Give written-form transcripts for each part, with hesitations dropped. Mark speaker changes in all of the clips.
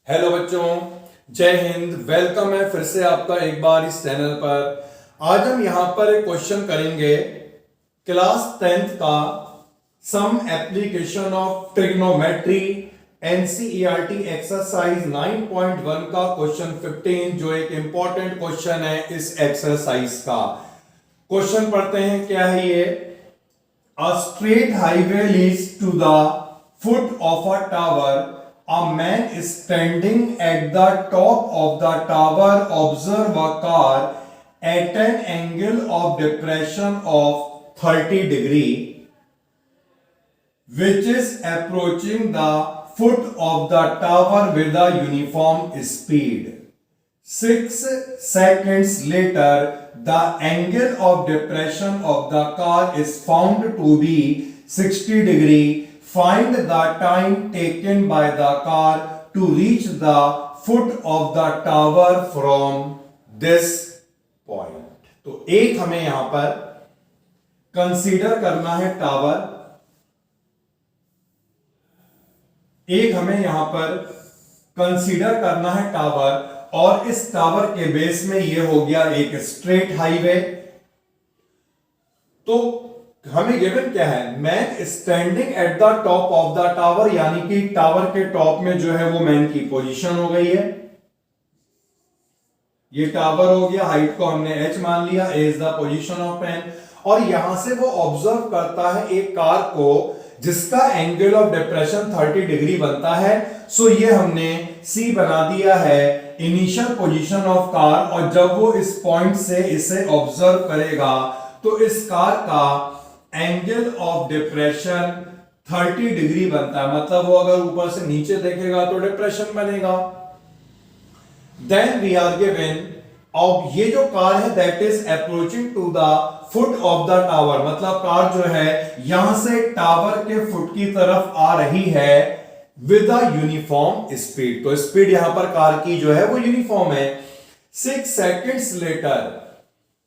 Speaker 1: Hello बच्चों, जय Hind. Welcome है फिर से आपका एक बार इस चैनल पर। आज हम यहां पर एक क्वेश्चन करेंगे क्लास 10th का some application of trigonometry NCERT exercise 9.1 का क्वेश्चन 15, जो एक इंपॉर्टेंट क्वेश्चन है इस एक्सरसाइज का। क्वेश्चन पढ़ते हैं, क्या है ये। A straight highway leads to the foot of a tower. A man is standing at the top of the tower. Observe a car at an angle of depression of 30 degree, which is approaching the foot of the tower with a uniform speed. 6 seconds later, the angle of depression of the car is found to be 60 degree. Find the time taken by the car to reach the foot of the tower from this point. तो एक हमें यहां पर consider करना है tower, एक हमें यहां पर कंसीडर करना है टावर, और इस टावर के बेस में ये हो गया एक स्ट्रेट हाईवे। तो हमें गिवन क्या है, man standing at the top of the tower, यानी कि टावर के टॉप में जो है वो मैन की पोजीशन हो गई है। ये टावर हो गया, हाइट को हमने एच मान लिया, A is the position of man. और यहां से वो ऑब्जर्व करता है एक कार को जिसका एंगल ऑफ डिप्रेशन 30 डिग्री बनता है। सो ये हमने सी बना दिया है इनिशियल पोजीशन ऑफ कार, और जब वो इस पॉइंट से इसे ऑब्जर्व करेगा तो इस कार का एंगल ऑफ डिप्रेशन 30 डिग्री बनता है। मतलब वो अगर ऊपर से नीचे देखेगा तो डिप्रेशन बनेगा। देन वी आर गिवन, अब ये जो कार है that is approaching to the foot of the tower, मतलब कार जो है यहां से टावर के फुट की तरफ आ रही है विद अ यूनिफॉर्म स्पीड। तो स्पीड यहां पर कार की जो है वो यूनिफॉर्म है। 6 सेकंड्स लेटर,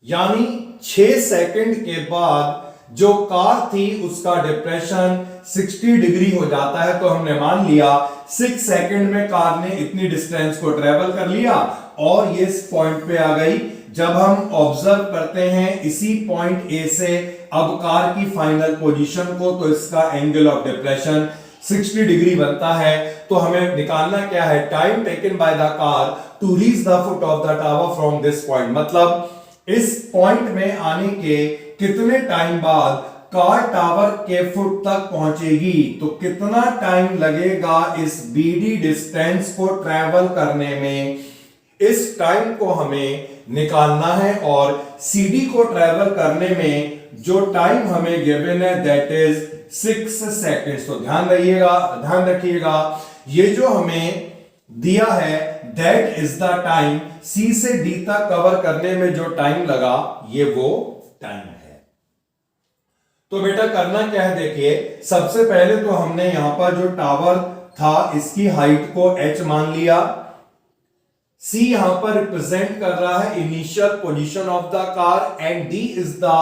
Speaker 1: यानी 6 सेकंड के बाद जो कार थी उसका डिप्रेशन 60 डिग्री हो जाता है। तो हमने मान लिया 6 सेकंड में कार ने इतनी डिस्टेंस को ट्रेवल कर लिया और ये इस पॉइंट पे आ गई। जब हम ऑब्जर्व करते हैं इसी पॉइंट ए से अब कार की फाइनल पोजीशन को, तो इसका एंगल ऑफ डिप्रेशन 60 डिग्री बनता है। तो हमें निकालना क्या है, time taken by the car to reach the foot of the tower from this point. मतलब इस पॉइंट में आने के कितने टाइम बाद कार टावर के फुट तक पहुंचेगी, तो कितना टाइम लगेगा इस बीडी डिस्टेंस को ट्रेवल करने में, इस टाइम को हमें निकालना है। और सीडी को ट्रेवल करने में जो टाइम हमें गिवन है दैट इज 6 सेकेंड्स। तो ध्यान रखिएगा ये जो हमें दिया है दैट इज द टाइम, सी से डी तक कवर करने में जो टाइम लगा ये वो टाइम है। तो बेटा करना क्या है, देखिए सबसे पहले तो हमने यहां पर जो टावर था इसकी हाइट को h मान लिया। C यहां पर रिप्रेजेंट कर रहा है initial position of the car and D is the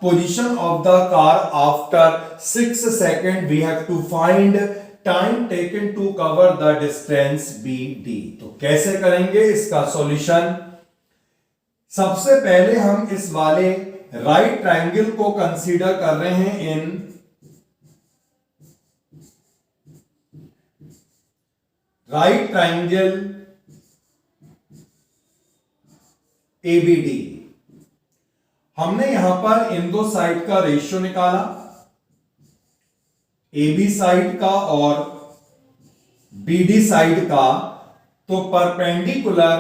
Speaker 1: position of the car after 6 second. We have to find time taken to cover the distance BD। तो कैसे करेंगे इसका सॉल्यूशन, सबसे पहले हम इस वाले राइट ट्रायंगल को कंसीडर कर रहे हैं इन राइट ट्रायंगल ABD। हमने यहां पर इन दो साइड का रेशियो निकाला, AB साइड का और BD साइड का। तो परपेंडिकुलर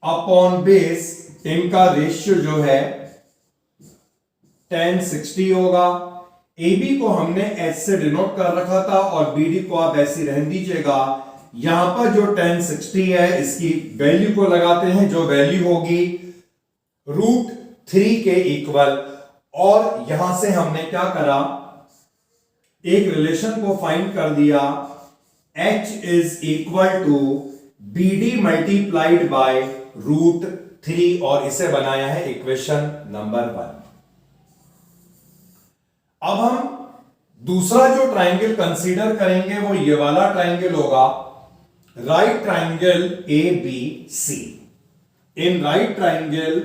Speaker 1: अपॉन बेस इनका रेशियो जो है 10/60 होगा। AB को हमने H से डिनोट कर रखा था और BD को आप ऐसी रहने दीजिएगा। यहां पर जो 10/60 है इसकी वैल्यू को लगाते हैं, जो वैल्यू होगी √3 के इक्वल। और यहां से हमने क्या करा, एक रिलेशन को फाइंड कर दिया, H is equal to BD multiplied by √3, और इसे बनाया है इक्वेशन नंबर 1। अब हम दूसरा जो ट्रायंगल कंसीडर करेंगे वो ये वाला ट्रायंगल होगा। right triangle ABC. In right triangle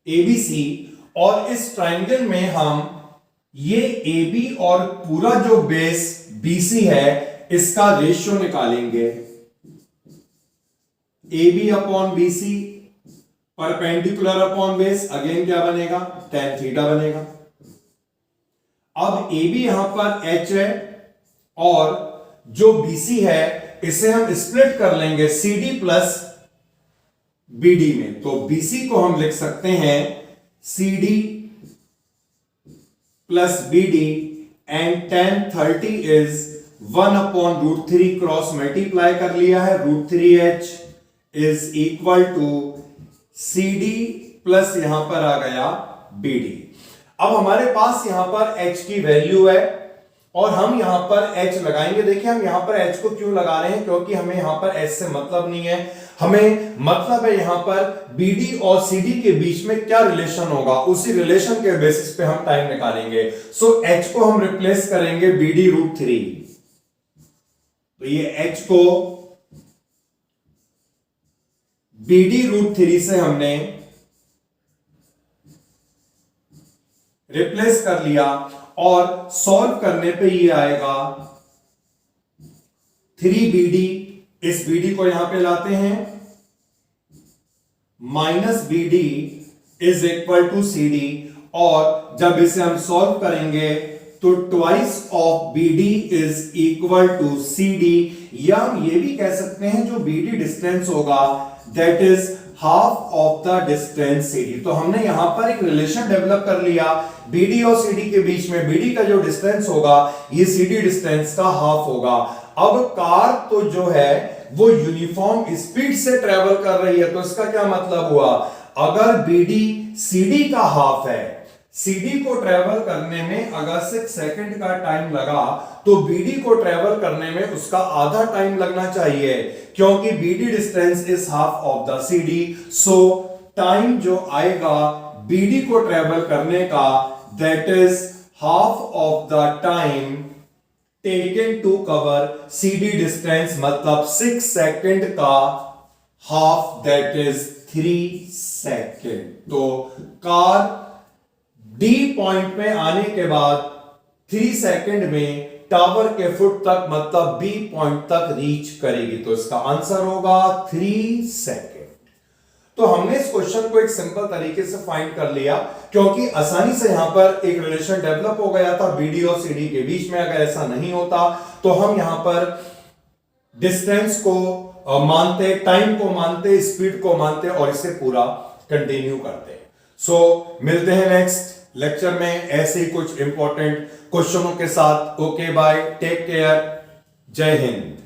Speaker 1: ABC, और इस ट्राइंगल में हम ये AB और पूरा जो बेस BC है इसका रेशियो निकालेंगे। AB upon BC perpendicular upon base, again क्या बनेगा, tan थीटा बनेगा। अब AB यहां पर H है और जो BC है इसे हम स्प्लिट कर लेंगे CD प्लस BD में, तो BC को हम लिख सकते हैं CD plus BD and tan 30 is 1 upon root 3 cross multiply कर लिया है, root 3H is equal to CD plus यहां पर आ गया BD। अब हमारे पास यहां पर H की वैल्यू है और हम यहां पर H लगाएंगे। देखिए हम यहां पर H को क्यों लगा रहे हैं, क्योंकि हमें यहां पर H से मतलब नहीं है, हमें मतलब है यहां पर BD और CD के बीच में क्या रिलेशन होगा, उसी रिलेशन के बेसिस पे हम टाइम निकालेंगे। सो H को हम रिप्लेस करेंगे BD रूट 3, तो ये H को BD रूट 3 से हमने रिप्लेस कर लिया और सॉल्व करने पे ये आएगा 3BD, इस BD को यहां पे लाते हैं, minus BD is equal to CD, और जब इसे हम सॉल्व करेंगे तो twice of BD is equal to CD, या हम ये भी कह सकते हैं जो BD डिस्टेंस होगा that is half of the distance CD। तो हमने यहां पर एक रिलेशन डेवलप कर लिया BD और CD के बीच में, BD का जो डिस्टेंस होगा ये CD डिस्टेंस का हाफ होगा। अब कार तो जो है वो यूनिफॉर्म स्पीड से ट्रेवल कर रही है, तो इसका क्या मतलब हुआ, अगर BD CD का हाफ है, CD को ट्रेवल करने में अगर 6 सेकंड का टाइम लगा तो BD को ट्रेवल करने में उसका आधा टाइम लगना चाहिए, क्योंकि BD distance is half of the CD। So time जो आएगा BD को ट्रेवल करने का that is half of the time taken to cover CD distance, मतलब 6 सेकंड का हाफ दैट इज 3 सेकंड। तो कार D पॉइंट में आने के बाद 3 सेकंड में टावर के फुट तक मतलब B पॉइंट तक रीच करेगी, तो इसका आंसर होगा 3 सेकंड। तो हमने इस क्वेश्चन को एक सिंपल तरीके से फाइंड कर लिया, क्योंकि आसानी से यहां पर एक रिलेशन डेवलप हो गया था BD और CD के बीच में। अगर ऐसा नहीं होता तो हम यहां पर डिस्टेंस को मानते, टाइम को मानते, स्पीड को मानते और इसे पूरा कंटिन्यू करते। सो मिलते हैं नेक्स्ट लेक्चर में ऐसे ही कुछ इंपॉर्टेंट क्वेश्चनों के साथ। ओके बाय, टेक केयर, जय हिंद।